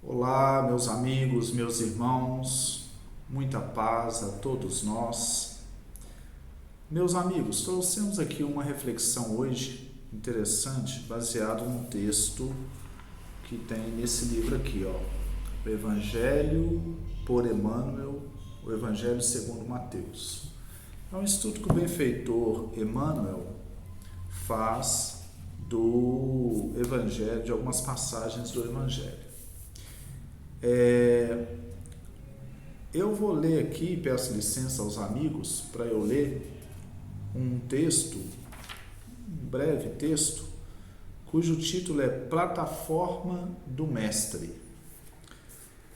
Olá, meus amigos, meus irmãos, muita paz a todos nós. Meus amigos, trouxemos aqui uma reflexão hoje interessante, baseado num texto que tem nesse livro aqui, ó, o Evangelho por Emmanuel, o Evangelho segundo Mateus. É um estudo que o benfeitor Emmanuel faz do Evangelho, de algumas passagens do Evangelho. Eu vou ler aqui, peço licença aos amigos, para eu ler um texto, um breve texto, cujo título é Plataforma do Mestre.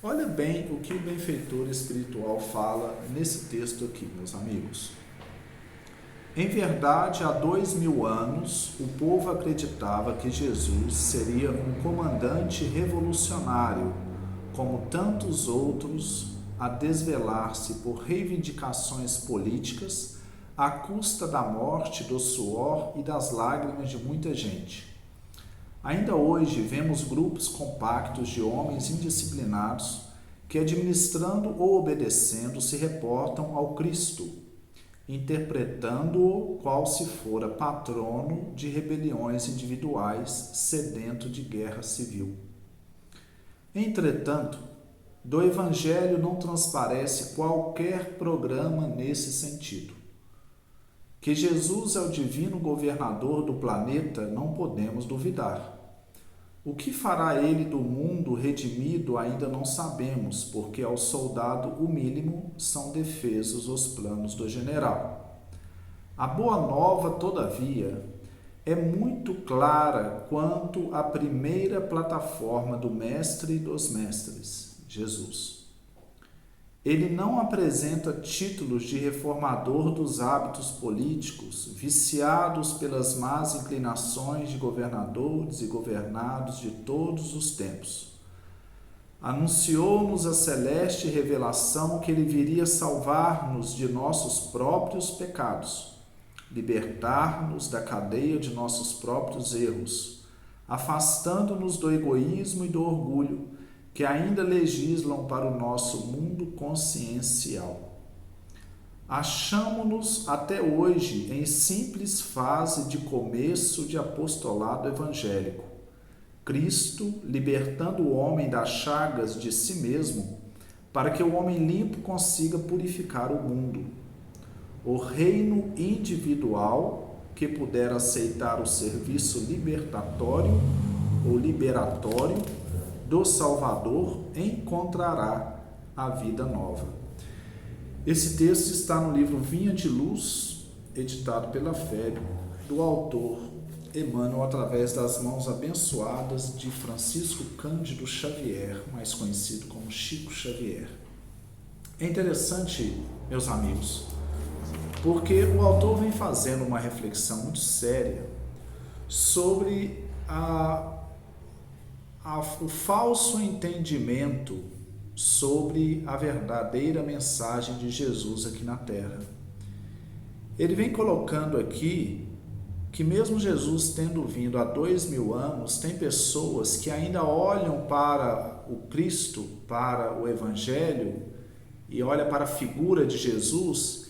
Olha bem o que o benfeitor espiritual fala nesse texto aqui, meus amigos. Em verdade, há 2000 anos, o povo acreditava que Jesus seria um comandante revolucionário, como tantos outros, a desvelar-se por reivindicações políticas à custa da morte, do suor e das lágrimas de muita gente. Ainda hoje vemos grupos compactos de homens indisciplinados que, administrando ou obedecendo, se reportam ao Cristo, interpretando-o qual se fora patrono de rebeliões individuais, sedento de guerra civil. Entretanto, do Evangelho não transparece qualquer programa nesse sentido. Que Jesus é o divino governador do planeta, não podemos duvidar. O que fará ele do mundo redimido ainda não sabemos, porque ao soldado o mínimo são defesos os planos do general. A boa nova, todavia, é muito clara quanto à primeira plataforma do Mestre dos Mestres, Jesus. Ele não apresenta títulos de reformador dos hábitos políticos, viciados pelas más inclinações de governadores e governados de todos os tempos. Anunciou-nos a celeste revelação que ele viria salvar-nos de nossos próprios pecados, libertar-nos da cadeia de nossos próprios erros, afastando-nos do egoísmo e do orgulho que ainda legislam para o nosso mundo consciencial. Achamo-nos até hoje em simples fase de começo de apostolado evangélico. Cristo libertando o homem das chagas de si mesmo, para que o homem limpo consiga purificar o mundo. O reino individual que puder aceitar o serviço libertatório ou liberatório do Salvador encontrará a vida nova. Esse texto está no livro Vinha de Luz, editado pela FEB, do autor Emmanuel, através das mãos abençoadas de Francisco Cândido Xavier, mais conhecido como Chico Xavier. É interessante, meus amigos, porque o autor vem fazendo uma reflexão muito séria sobre o falso entendimento sobre a verdadeira mensagem de Jesus aqui na Terra. Ele vem colocando aqui que mesmo Jesus tendo vindo há 2000 anos, tem pessoas que ainda olham para o Cristo, para o Evangelho, e olham para a figura de Jesus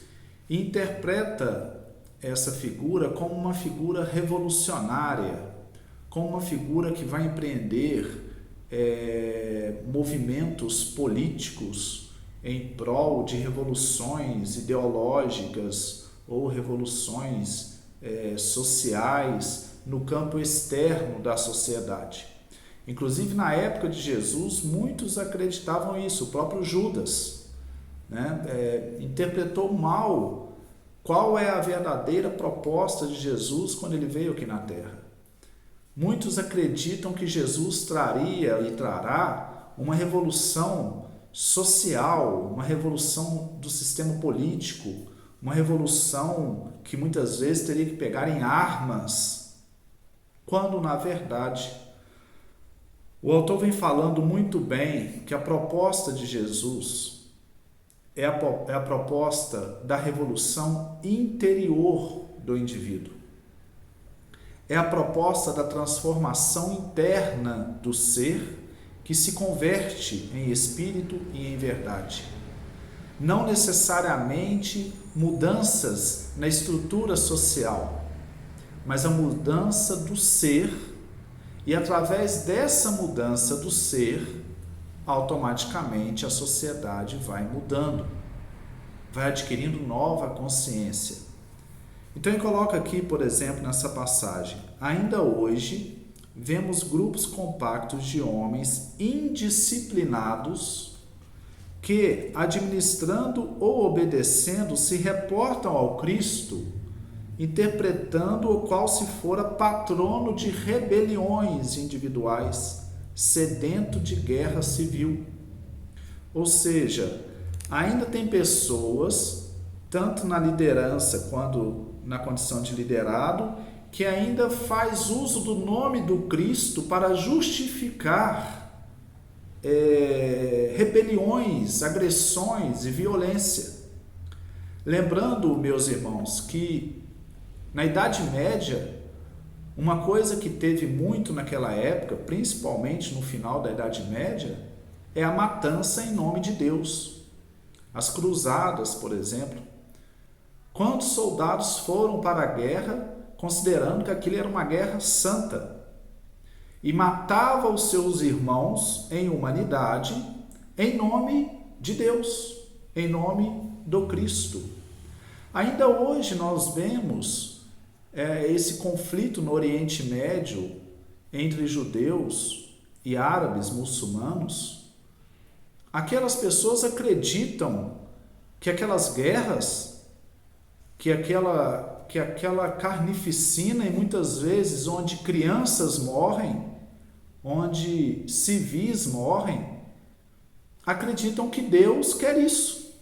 e interpreta essa figura como uma figura revolucionária, como uma figura que vai empreender movimentos políticos em prol de revoluções ideológicas ou revoluções sociais no campo externo da sociedade. Inclusive, na época de Jesus, muitos acreditavam isso. O próprio Judas, interpretou mal qual é a verdadeira proposta de Jesus quando ele veio aqui na Terra. Muitos acreditam que Jesus traria e trará uma revolução social, uma revolução do sistema político, uma revolução que muitas vezes teria que pegar em armas, quando, na verdade, o autor vem falando muito bem que a proposta de Jesus é a proposta da revolução interior do indivíduo. É a proposta da transformação interna do ser que se converte em espírito e em verdade. Não necessariamente mudanças na estrutura social, mas a mudança do ser, e através dessa mudança do ser, automaticamente a sociedade vai mudando, vai adquirindo nova consciência. Então ele coloca aqui, por exemplo, nessa passagem: ainda hoje vemos grupos compactos de homens indisciplinados que, administrando ou obedecendo, se reportam ao Cristo, interpretando o qual se fora patrono de rebeliões individuais, sedento de guerra civil. Ou seja, ainda tem pessoas, tanto na liderança quanto na condição de liderado, que ainda faz uso do nome do Cristo para justificar rebeliões, agressões e violência. Lembrando, meus irmãos, que na Idade Média, uma coisa que teve muito naquela época, principalmente no final da Idade Média, é a matança em nome de Deus. As cruzadas, por exemplo. Quantos soldados foram para a guerra considerando que aquilo era uma guerra santa e matava os seus irmãos em humanidade em nome de Deus, em nome do Cristo? Ainda hoje nós vemos esse conflito no Oriente Médio entre judeus e árabes muçulmanos. Aquelas pessoas acreditam que aquelas guerras, que aquela carnificina, e muitas vezes onde crianças morrem, onde civis morrem, acreditam que Deus quer isso.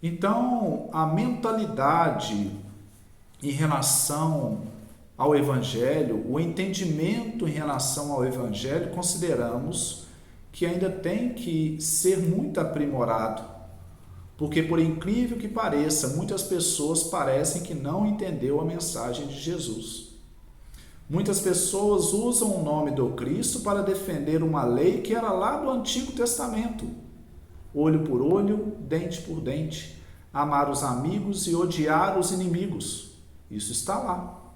Então, a mentalidade em relação ao Evangelho, o entendimento em relação ao Evangelho, consideramos que ainda tem que ser muito aprimorado, porque, por incrível que pareça, muitas pessoas parecem que não entenderam a mensagem de Jesus. Muitas pessoas usam o nome do Cristo para defender uma lei que era lá do Antigo Testamento. Olho por olho, dente por dente, amar os amigos e odiar os inimigos. Isso está lá.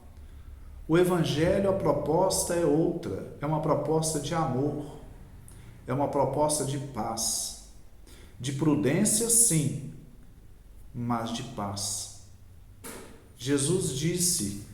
O Evangelho, a proposta é outra, é uma proposta de amor, é uma proposta de paz, de prudência, sim, mas de paz. Jesus disse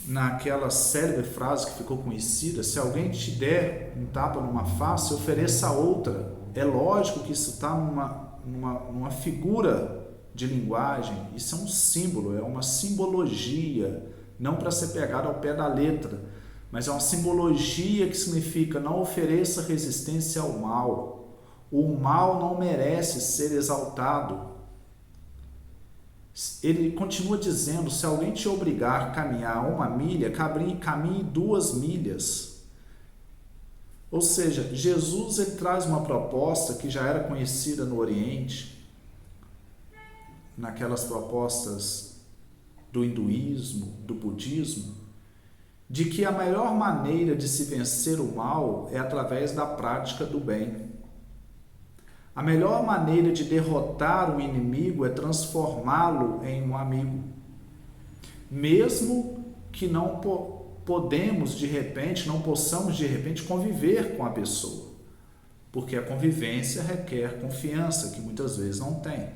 naquela célebre frase que ficou conhecida: se alguém te der um tapa numa face, ofereça outra. É lógico que isso está numa figura de linguagem, isso é um símbolo, é uma simbologia, não para ser pegado ao pé da letra, mas é uma simbologia que significa: não ofereça resistência ao mal. O mal não merece ser exaltado. Ele continua dizendo: se alguém te obrigar a caminhar 1 milha, caminhe 2 milhas. Ou seja, Jesus ele traz uma proposta que já era conhecida no Oriente, naquelas propostas do hinduísmo, do budismo, de que a melhor maneira de se vencer o mal é através da prática do bem. A melhor maneira de derrotar o inimigo é transformá-lo em um amigo. Mesmo que não possamos de repente conviver com a pessoa, porque a convivência requer confiança, que muitas vezes não tem.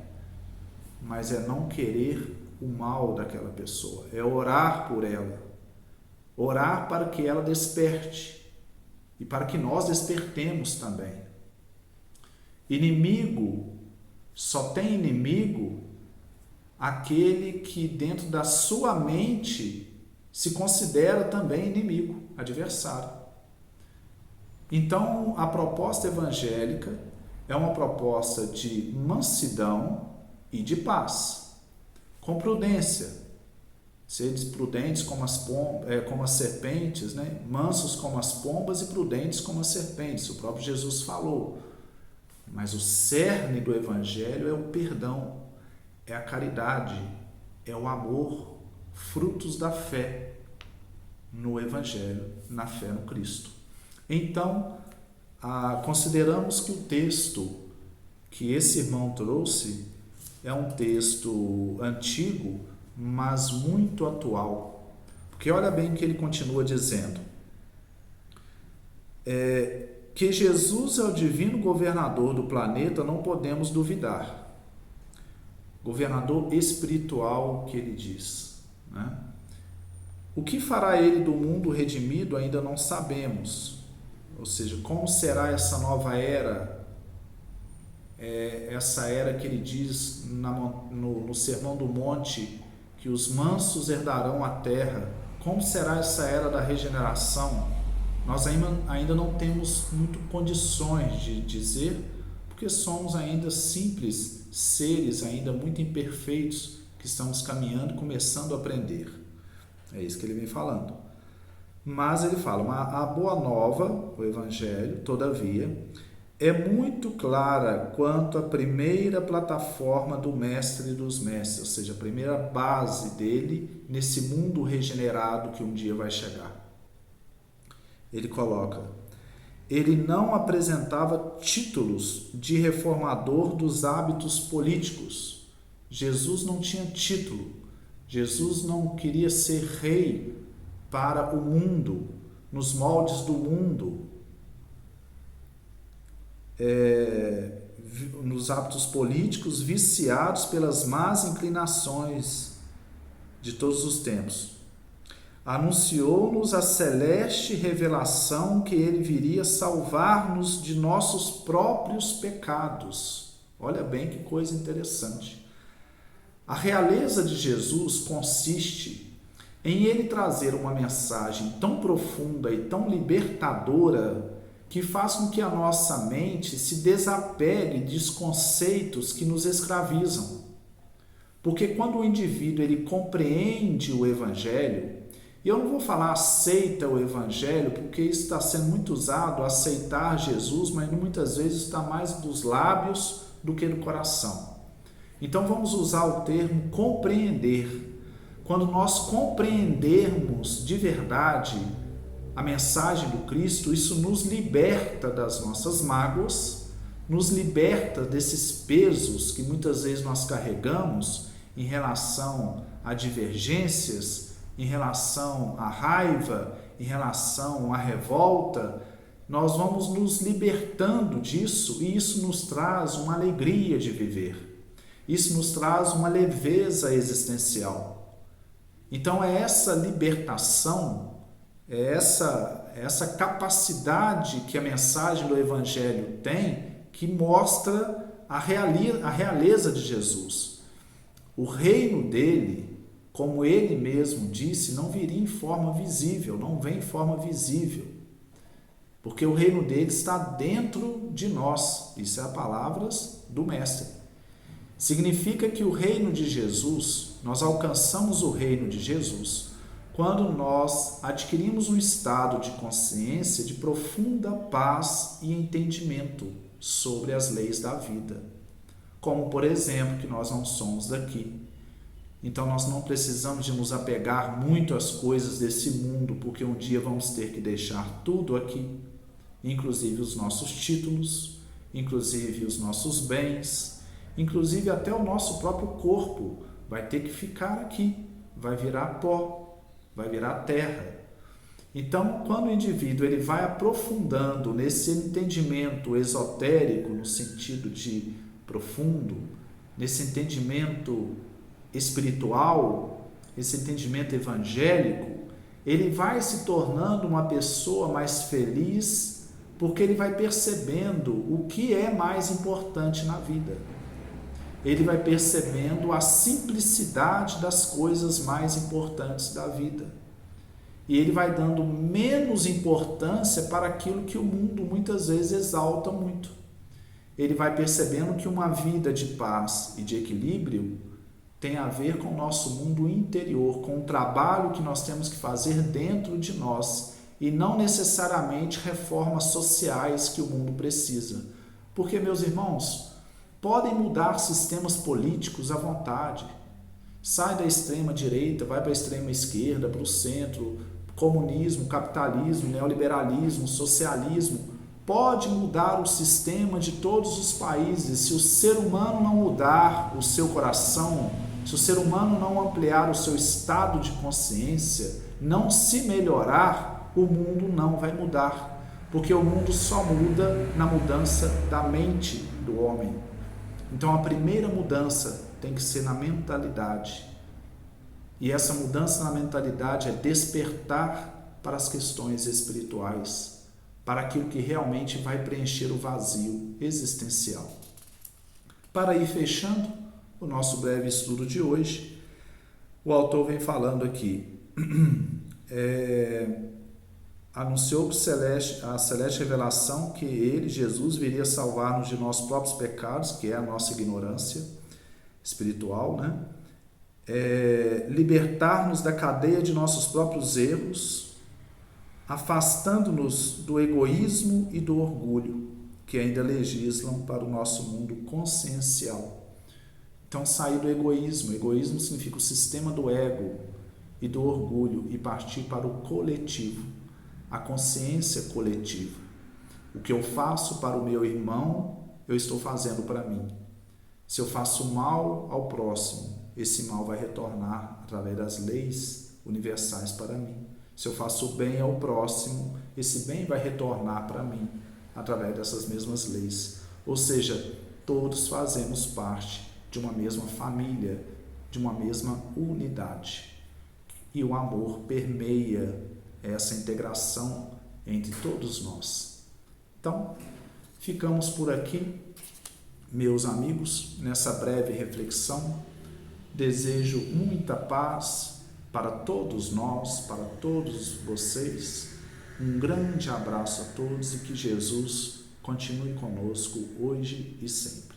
Mas é não querer o mal daquela pessoa, é orar por ela, orar para que ela desperte e para que nós despertemos também. Inimigo, só tem inimigo aquele que dentro da sua mente se considera também inimigo, adversário. Então, a proposta evangélica é uma proposta de mansidão e de paz, com prudência. Sedes prudentes como as serpentes, né? Mansos como as pombas e prudentes como as serpentes. O próprio Jesus falou. Mas o cerne do Evangelho é o perdão, é a caridade, é o amor, frutos da fé no Evangelho, na fé no Cristo. Então, consideramos que o texto que esse irmão trouxe é um texto antigo, mas muito atual. Porque olha bem o que ele continua dizendo. Que Jesus é o divino governador do planeta, não podemos duvidar. Governador espiritual, que ele diz, né? O que fará ele do mundo redimido ainda não sabemos. Ou seja, como será essa nova era, essa era que ele diz no Sermão do Monte, que os mansos herdarão a terra. Como será essa era da regeneração? Nós ainda não temos muito condições de dizer, porque somos ainda simples seres, ainda muito imperfeitos, que estamos caminhando e começando a aprender. É isso que ele vem falando. Mas ele fala, a boa nova, o Evangelho, todavia, é muito clara quanto à primeira plataforma do Mestre dos Mestres, ou seja, a primeira base dele nesse mundo regenerado que um dia vai chegar. Ele coloca, ele não apresentava títulos de reformador dos hábitos políticos. Jesus não tinha título. Jesus não queria ser rei para o mundo, nos moldes do mundo, nos hábitos políticos viciados pelas más inclinações de todos os tempos. Anunciou-nos a celeste revelação que ele viria salvar-nos de nossos próprios pecados. Olha bem que coisa interessante. A realeza de Jesus consiste em ele trazer uma mensagem tão profunda e tão libertadora que faz com que a nossa mente se desapegue dos conceitos que nos escravizam. Porque quando o indivíduo ele compreende o Evangelho, e eu não vou falar aceita o Evangelho, porque isso está sendo muito usado, aceitar Jesus, mas muitas vezes está mais dos lábios do que do coração. Então vamos usar o termo compreender. Quando nós compreendermos de verdade a mensagem do Cristo, isso nos liberta das nossas mágoas, nos liberta desses pesos que muitas vezes nós carregamos em relação a divergências, em relação à raiva, em relação à revolta. Nós vamos nos libertando disso e isso nos traz uma alegria de viver. Isso nos traz uma leveza existencial. Então é essa libertação, é essa capacidade que a mensagem do Evangelho tem, que mostra a realeza de Jesus. O reino dele, como ele mesmo disse, não viria em forma visível, não vem em forma visível. Porque o reino dele está dentro de nós. Isso é as palavras do Mestre. Significa que o reino de Jesus, nós alcançamos o reino de Jesus quando nós adquirimos um estado de consciência de profunda paz e entendimento sobre as leis da vida. Como, por exemplo, que nós não somos daqui. Então nós não precisamos de nos apegar muito às coisas desse mundo, porque um dia vamos ter que deixar tudo aqui, inclusive os nossos títulos, inclusive os nossos bens, inclusive até o nosso próprio corpo vai ter que ficar aqui, vai virar pó, vai virar terra. Então, quando o indivíduo ele vai aprofundando nesse entendimento esotérico, no sentido de profundo, nesse entendimento espiritual, esse entendimento evangélico, ele vai se tornando uma pessoa mais feliz, porque ele vai percebendo o que é mais importante na vida. Ele vai percebendo a simplicidade das coisas mais importantes da vida. E ele vai dando menos importância para aquilo que o mundo muitas vezes exalta muito. Ele vai percebendo que uma vida de paz e de equilíbrio tem a ver com o nosso mundo interior, com o trabalho que nós temos que fazer dentro de nós e não necessariamente reformas sociais que o mundo precisa. Porque, meus irmãos, podem mudar sistemas políticos à vontade. Sai da extrema direita, vai para a extrema esquerda, para o centro, comunismo, capitalismo, neoliberalismo, socialismo. pode mudar o sistema de todos os países se o ser humano não mudar o seu coração, se o ser humano não ampliar o seu estado de consciência, não se melhorar, o mundo não vai mudar. Porque o mundo só muda na mudança da mente do homem. Então a primeira mudança tem que ser na mentalidade. E essa mudança na mentalidade é despertar para as questões espirituais, para aquilo que realmente vai preencher o vazio existencial. Para ir fechando o nosso breve estudo de hoje, o autor vem falando aqui, anunciou a celeste revelação que ele, Jesus, viria salvar-nos de nossos próprios pecados, que é a nossa ignorância espiritual, né? Libertar-nos da cadeia de nossos próprios erros, afastando-nos do egoísmo e do orgulho, que ainda legislam para o nosso mundo consciencial. Então, sair do egoísmo. Egoísmo significa o sistema do ego e do orgulho e partir para o coletivo, a consciência coletiva. O que eu faço para o meu irmão, eu estou fazendo para mim. Se eu faço mal ao próximo, esse mal vai retornar através das leis universais para mim. Se eu faço bem ao próximo, esse bem vai retornar para mim através dessas mesmas leis. Ou seja, todos fazemos parte de uma mesma família, de uma mesma unidade. E o amor permeia essa integração entre todos nós. Então, ficamos por aqui, meus amigos, nessa breve reflexão. Desejo muita paz para todos nós, para todos vocês. Um grande abraço a todos e que Jesus continue conosco hoje e sempre.